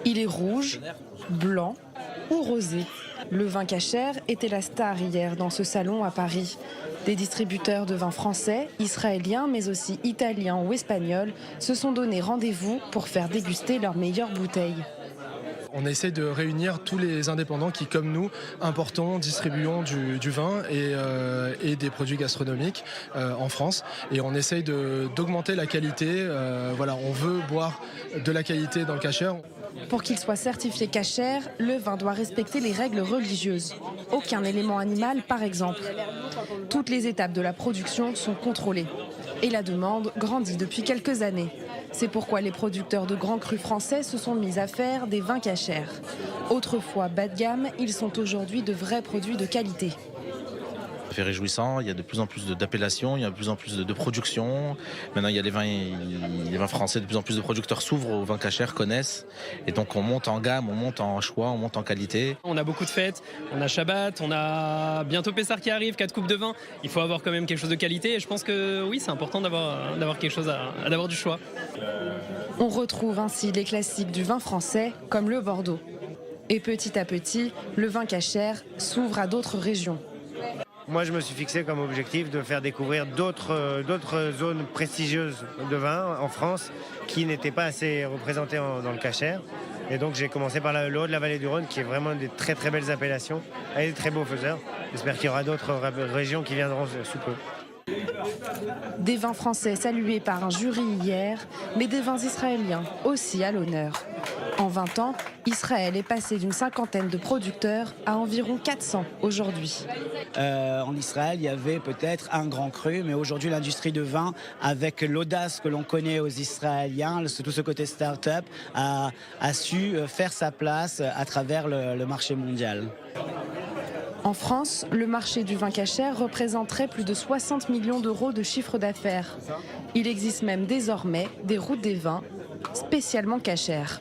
Il est rouge, blanc ou rosé. Le vin cachère était la star hier dans ce salon à Paris. Des distributeurs de vins français, israéliens, mais aussi italiens ou espagnols se sont donné rendez-vous pour faire déguster leurs meilleures bouteilles. On essaie de réunir tous les indépendants qui, comme nous, importons, distribuons du vin et des produits gastronomiques en France. Et on essaye d'augmenter la qualité. Voilà, on veut boire de la qualité dans le cachère. Pour qu'il soit certifié cachère, le vin doit respecter les règles religieuses. Aucun élément animal, par exemple. Toutes les étapes de la production sont contrôlées. Et la demande grandit depuis quelques années. C'est pourquoi les producteurs de grands crus français se sont mis à faire des vins cachères. Autrefois bas de gamme, ils sont aujourd'hui de vrais produits de qualité. Ça fait réjouissant, il y a de plus en plus d'appellations, il y a de plus en plus de production. Maintenant, il y a les vins français, de plus en plus de producteurs s'ouvrent aux vins cachères, connaissent. Et donc, on monte en gamme, on monte en choix, on monte en qualité. On a beaucoup de fêtes, on a Shabbat, on a bientôt Pessah qui arrive, 4 coupes de vin. Il faut avoir quand même quelque chose de qualité et je pense que oui, c'est important d'avoir quelque chose, d'avoir du choix. On retrouve ainsi les classiques du vin français, comme le Bordeaux. Et petit à petit, le vin cachère s'ouvre à d'autres régions. Moi, je me suis fixé comme objectif de faire découvrir d'autres zones prestigieuses de vin en France qui n'étaient pas assez représentées dans le cachère. Et donc, j'ai commencé par le haut de la vallée du Rhône, qui est vraiment des très très belles appellations, avec des très beaux faiseurs. J'espère qu'il y aura d'autres régions qui viendront sous peu. Des vins français salués par un jury hier, mais des vins israéliens aussi à l'honneur. En 20 ans, Israël est passé d'une cinquantaine de producteurs à environ 400 aujourd'hui. En Israël, il y avait peut-être un grand cru, mais aujourd'hui, l'industrie de vin, avec l'audace que l'on connaît aux Israéliens, tout ce côté start-up, a su faire sa place à travers le marché mondial. En France, le marché du vin cachère représenterait plus de 60 millions d'euros de chiffre d'affaires. Il existe même désormais des routes des vins spécialement cachères.